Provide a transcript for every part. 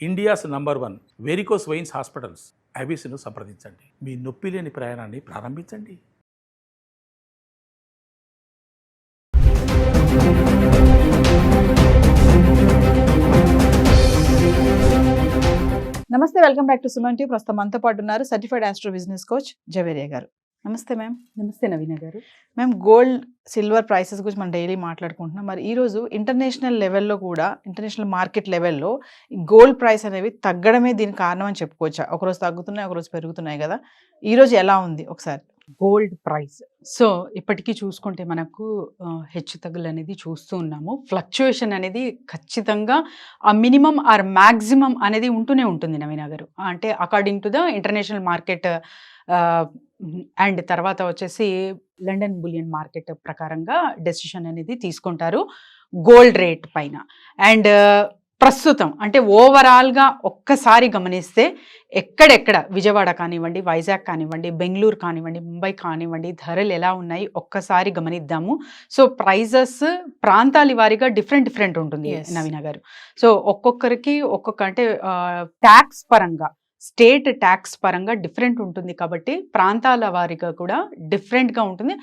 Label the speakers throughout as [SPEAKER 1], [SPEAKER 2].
[SPEAKER 1] India's number 1 varicose veins hospitals ఐబీసీను సంప్రదించండి. మీ నొప్పి లేని ప్రయాణాన్ని ప్రారంభించండి.
[SPEAKER 2] నమస్తే, welcome back to Suman TV. ప్రస్తుతం మనతో పాటు ఉన్నారు certified astro business coach Javeria గారు. నమస్తే మ్యామ్.
[SPEAKER 3] నమస్తే నవీన గారు.
[SPEAKER 2] మ్యామ్, గోల్డ్ సిల్వర్ ప్రైసెస్ గురించి మనం డైలీ మాట్లాడుకుంటున్నాం. మరి ఈరోజు ఇంటర్నేషనల్ లెవెల్లో కూడా, ఇంటర్నేషనల్ మార్కెట్ లెవెల్లో గోల్డ్ ప్రైస్ అనేవి తగ్గడమే దీనికి కారణం అని చెప్పుకోవచ్చా? ఒకరోజు తగ్గుతున్నాయి, ఒకరోజు పెరుగుతున్నాయి కదా. ఈరోజు ఎలా ఉంది ఒకసారి?
[SPEAKER 3] గోల్డ్ ప్రైస్ సో ఇప్పటికీ చూసుకుంటే మనకు హెచ్చు తగ్గులు అనేది చూస్తూ ఉన్నాము. ఫ్లక్చుయేషన్ అనేది ఖచ్చితంగా ఆ మినిమం ఆర్ మ్యాక్సిమం అనేది ఉంటూనే ఉంటుంది నవీన గారు. అంటే according to the international market and తర్వాత వచ్చేసి లండన్ బులియన్ మార్కెట్ ప్రకారంగా డెసిషన్ అనేది తీసుకుంటారు గోల్డ్ రేట్ పైన. అండ్ ప్రస్తుతం అంటే ఓవరాల్గా ఒక్కసారి గమనిస్తే ఎక్కడెక్కడ విజయవాడ కానివ్వండి, వైజాగ్ కానివ్వండి, బెంగళూరు కానివ్వండి, ముంబై కానివ్వండి, ధరలు ఎలా ఉన్నాయి ఒక్కసారి గమనిద్దాము. సో ప్రైజెస్ ప్రాంతాల వారీగా డిఫరెంట్ ఉంటుంది నవీన గారు. సో ఒక్కొక్కరికి ఒక్కొక్క అంటే ట్యాక్స్ పరంగా, స్టేట్ ట్యాక్స్ పరంగా డిఫరెంట్ ఉంటుంది కాబట్టి ప్రాంతాల వారీగా కూడా డిఫరెంట్గా ఉంటుంది.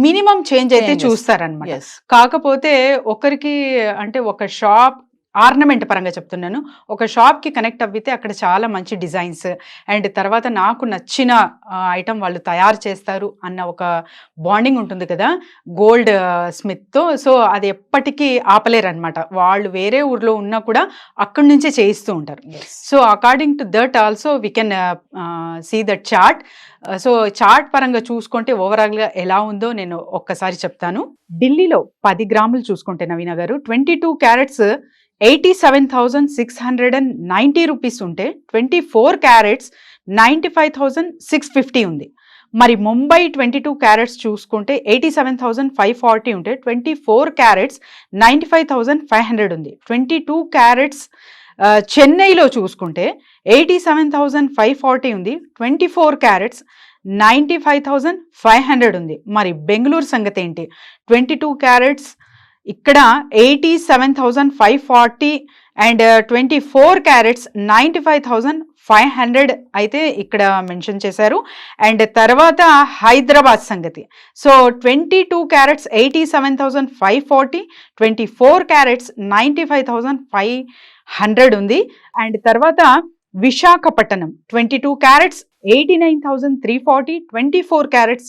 [SPEAKER 3] మినిమం చేంజ్ అయితే చూస్తారనమాట. కాకపోతే ఒకరికి అంటే ఒక షాప్ ఆర్నమెంట్ పరంగా చెప్తున్నాను, ఒక షాప్కి కనెక్ట్ అవ్వితే అక్కడ చాలా మంచి డిజైన్స్ అండ్ తర్వాత నాకు నచ్చిన ఐటమ్ వాళ్ళు తయారు చేస్తారు అన్న ఒక బాండింగ్ ఉంటుంది కదా గోల్డ్ స్మిత్తో. సో అది ఎప్పటికీ ఆపలేరు అనమాట. వాళ్ళు వేరే ఊర్లో ఉన్నా కూడా అక్కడి నుంచే చేయిస్తూ ఉంటారు. So according to that also we can see that chart. So chart పరంగా చూసుకుంటే ఓవరాల్గా ఎలా ఉందో నేను ఒక్కసారి చెప్తాను. ఢిల్లీలో 10 గ్రాములు చూసుకుంటే నవీన గారు 22 క్యారెట్స్ 87,690 రూపీస్ ఉంటే 24 క్యారెట్స్ 95,650 ఉంది. మరి ముంబై 22 క్యారెట్స్ చూసుకుంటే 87,540 ఉంటే 24 క్యారెట్స్ 95,500 ఉంది. 22 క్యారెట్స్ చెన్నైలో చూసుకుంటే 87,540 ఉంది. 24 క్యారెట్స్ 95,500 ఉంది. మరి బెంగళూరు సంగతి ఏంటి? 22 క్యారెట్స్ ఇక్కడ 87,540 అండ్ 24 క్యారెట్స్ 95,500 అయితే ఇక్కడ మెన్షన్ చేశారు. అండ్ తర్వాత హైదరాబాద్ సంగతి. సో 22 క్యారెట్స్ 87,540, 24 క్యారెట్స్ 95,500 ఉంది. అండ్ తర్వాత విశాఖపట్నం 22 క్యారెట్స్ 89,340, 24 క్యారెట్స్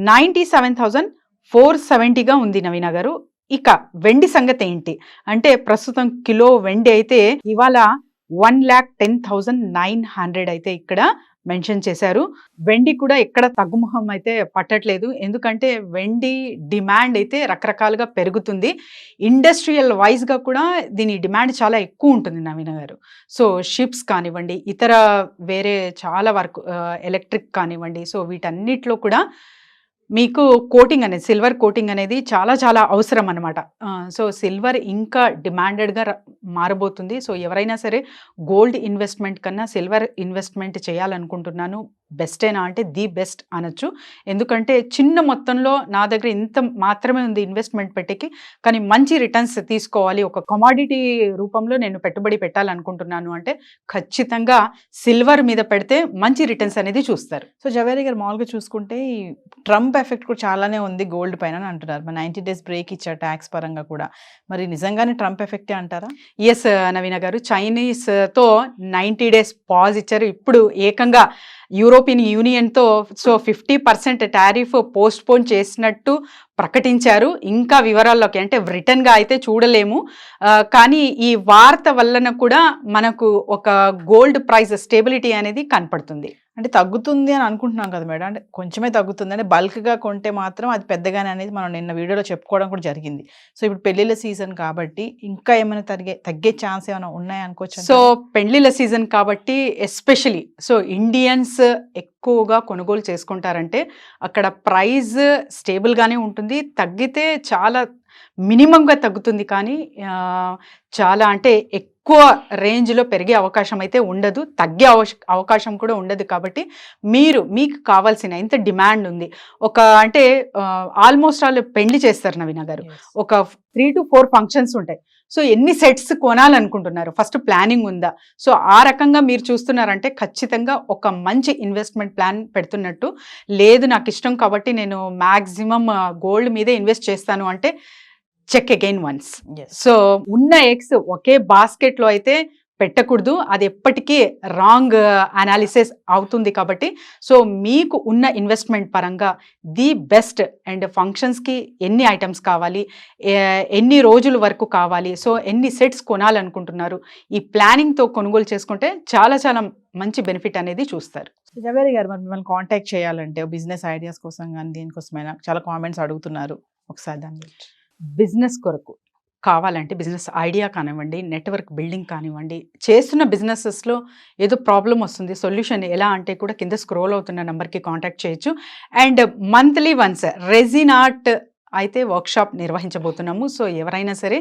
[SPEAKER 3] 97,470గా ఉంది నవీన గారు. ఇక వెండి సంగతి ఏంటి అంటే ప్రస్తుతం కిలో వెండి అయితే ఇవాళ 1,10,900 అయితే ఇక్కడ మెన్షన్ చేశారు. వెండి కూడా ఎక్కడ తగ్గుముఖం అయితే పట్టట్లేదు. ఎందుకంటే వెండి డిమాండ్ అయితే రకరకాలుగా పెరుగుతుంది. ఇండస్ట్రియల్ వైజ్గా కూడా దీని డిమాండ్ చాలా ఎక్కువ ఉంటుంది నవీన గారు. సో షిప్స్ కానివ్వండి, ఇతర వేరే చాలా వర్క్ ఎలక్ట్రిక్ కానివ్వండి, సో వీటన్నిటిలో కూడా మీకు కోటింగ్ అనేది, సిల్వర్ కోటింగ్ అనేది చాలా చాలా అవసరం అనమాట. సో సిల్వర్ ఇంకా డిమాండెడ్గా మారబోతుంది. సో ఎవరైనా సరే గోల్డ్ ఇన్వెస్ట్మెంట్ కన్నా సిల్వర్ ఇన్వెస్ట్మెంట్ చేయాలనుకుంటున్నాను, బెస్టేనా అంటే ది బెస్ట్ అనొచ్చు. ఎందుకంటే చిన్న మొత్తంలో నా దగ్గర ఇంత మాత్రమే ఉంది ఇన్వెస్ట్మెంట్ పెట్టేకి, కానీ మంచి రిటర్న్స్ తీసుకోవాలి, ఒక కమాడిటీ రూపంలో నేను పెట్టుబడి పెట్టాలనుకుంటున్నాను అంటే ఖచ్చితంగా సిల్వర్ మీద పెడితే మంచి రిటర్న్స్ అనేది చూస్తారు.
[SPEAKER 2] సో జవేరియా గారు, మామూలుగా చూసుకుంటే ఈ ట్రంప్ ఎఫెక్ట్ కూడా చాలానే ఉంది గోల్డ్ పైన అని అంటున్నారు. మరి 90 days బ్రేక్ ఇచ్చారు ట్యాక్స్ పరంగా కూడా. మరి నిజంగానే ట్రంప్ ఎఫెక్టే అంటారా?
[SPEAKER 3] ఎస్ నవీన గారు, చైనీస్తో 90 days పాజ్ ఇచ్చారు. ఇప్పుడు ఏకంగా యూరోపియన్ యూనియన్తో సో 50% టారిఫ్ పోస్ట్పోన్ చేసినట్టు ప్రకటించారు. ఇంకా వివరాల్లోకి అంటే రిటర్న్గా అయితే చూడలేము, కానీ ఈ వార్త వలన కూడా మనకు ఒక గోల్డ్ ప్రైస్ స్టేబిలిటీ అనేది కనపడుతుంది.
[SPEAKER 2] అంటే తగ్గుతుంది అని అనుకుంటున్నాం కదా మేడం, అంటే కొంచెమే తగ్గుతుంది, అంటే బల్క్గా కొంటే మాత్రం అది పెద్దగానే అనేది మనం నిన్న వీడియోలో చెప్పుకోవడం కూడా జరిగింది. సో ఇప్పుడు పెళ్లిళ్ళ సీజన్ కాబట్టి ఇంకా ఏమైనా తగ్గే ఛాన్స్ ఏమైనా ఉన్నాయనుకోవచ్చు.
[SPEAKER 3] సో పెళ్లిళ్ళ సీజన్ కాబట్టి ఎస్పెషలీ సో ఇండియన్స్ ఎక్కువగా కొనుగోలు చేసుకుంటారంటే అక్కడ ప్రైస్ స్టేబుల్గానే ఉంటుంది. తగ్గితే చాలా మినిమంగా తగ్గుతుంది, కానీ చాలా అంటే ఎక్కువ రేంజ్లో పెరిగే అవకాశం అయితే ఉండదు, తగ్గే అవకాశం కూడా ఉండదు. కాబట్టి మీకు కావాల్సిన ఎంత డిమాండ్ ఉంది, ఒక అంటే ఆల్మోస్ట్ ఆల్ పెళ్లి చేస్తారు నవీన గారు, ఒక 3 to 4 ఫంక్షన్స్ ఉంటాయి. సో ఎన్ని సెట్స్ కొనాలనుకుంటున్నారు, ఫస్ట్ ప్లానింగ్ ఉందా? సో ఆ రకంగా మీరు చూస్తున్నారంటే ఖచ్చితంగా ఒక మంచి ఇన్వెస్ట్మెంట్ ప్లాన్ పెడుతున్నట్టు. లేదు నాకు ఇష్టం కాబట్టి నేను మ్యాక్సిమం గోల్డ్ మీదే ఇన్వెస్ట్ చేస్తాను అంటే చెక్ అగైన్ వన్స్. సో ఉన్న ఎగ్స్ ఒకే బాస్కెట్లో అయితే పెట్టకూడదు, అది ఎప్పటికీ రాంగ్ అనాలిసిస్ అవుతుంది. కాబట్టి సో మీకు ఉన్న ఇన్వెస్ట్మెంట్ పరంగా ది బెస్ట్ అండ్ ఫంక్షన్స్కి ఎన్ని ఐటమ్స్ కావాలి, ఎన్ని రోజుల వరకు కావాలి, సో ఎన్ని సెట్స్ కొనాలనుకుంటున్నారు, ఈ ప్లానింగ్తో కొనుగోలు చేసుకుంటే చాలా చాలా మంచి బెనిఫిట్ అనేది చూస్తారు.
[SPEAKER 2] జవేరి గారు, మరి మిమ్మల్ని కాంటాక్ట్ చేయాలంటే బిజినెస్ ఐడియాస్ కోసం కానీ దేనికోసమైనా చాలా కామెంట్స్ అడుగుతున్నారు, ఒకసారి దాని గురించి.
[SPEAKER 3] బిజినెస్ కొరకు కావాలంటే బిజినెస్ ఐడియా కానివ్వండి, నెట్వర్క్ బిల్డింగ్ కానివ్వండి, చేస్తున్న బిజినెసెస్లో ఏదో ప్రాబ్లం వస్తుంది, సొల్యూషన్ ఎలా అంటే కూడా కింద స్క్రోల్ అవుతున్న నెంబర్కి కాంటాక్ట్ చేయొచ్చు. And monthly once resin art అయితే వర్క్షాప్ నిర్వహించబోతున్నాము. సో ఎవరైనా సరే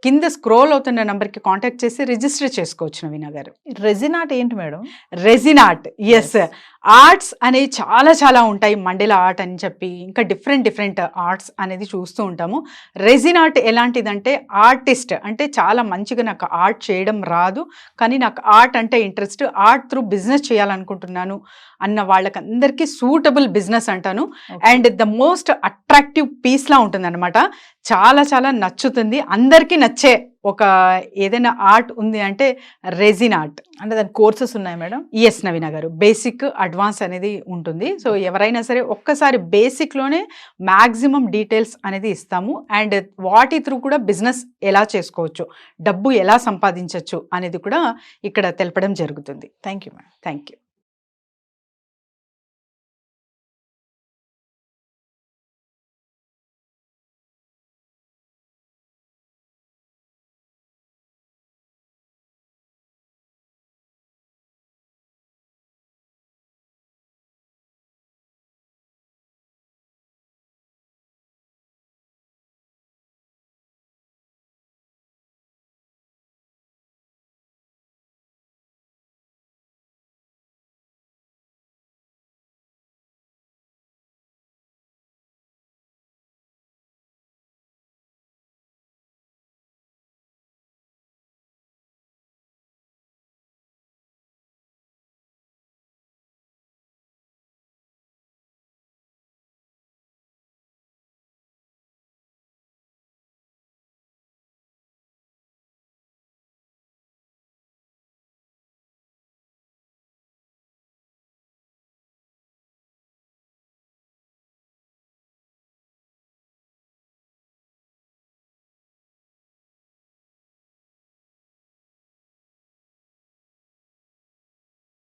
[SPEAKER 3] కింద స్క్రోల్ అవుతున్న నెంబర్కి కాంటాక్ట్ చేసి రిజిస్టర్ చేసుకోవచ్చు. నవీన గారు,
[SPEAKER 2] రెజిన్ ఆర్ట్ ఏంటి madam?
[SPEAKER 3] Resin art, yes, arts అనేవి చాలా చాలా ఉంటాయి. మండల ఆర్ట్ అని చెప్పి ఇంకా డిఫరెంట్ ఆర్ట్స్ అనేది చూస్తూ ఉంటాము. రెజిన్ ఆర్ట్ ఎలాంటిదంటే, ఆర్టిస్ట్ అంటే చాలా మంచిగా నాకు ఆర్ట్ చేయడం రాదు కానీ నాకు ఆర్ట్ అంటే ఇంట్రెస్ట్, ఆర్ట్ త్రూ బిజినెస్ చేయాలనుకుంటున్నాను అన్న వాళ్ళకందరికీ సూటబుల్ బిజినెస్ అంటాను. అండ్ ద మోస్ట్ అట్రాక్టివ్ పీస్లా ఉంటుంది అనమాట. చాలా చాలా నచ్చుతుంది, అందరికీ నచ్చే ఒక ఏదైనా ఆర్ట్ ఉంది అంటే రెజిన్ ఆర్ట్.
[SPEAKER 2] అంటే దాని కోర్సెస్ ఉన్నాయి మేడం?
[SPEAKER 3] ఎస్ నవీన గారు, బేసిక్ అడ్వాన్స్ అనేది ఉంటుంది. సో ఎవరైనా సరే ఒక్కసారి బేసిక్లోనే మ్యాక్సిమం డీటెయిల్స్ అనేది ఇస్తాము. అండ్ వాటి త్రూ కూడా బిజినెస్ ఎలా చేసుకోవచ్చు, డబ్బు ఎలా సంపాదించవచ్చు అనేది కూడా ఇక్కడ తెలపడం జరుగుతుంది.
[SPEAKER 2] Thank you madam.
[SPEAKER 3] Thank you.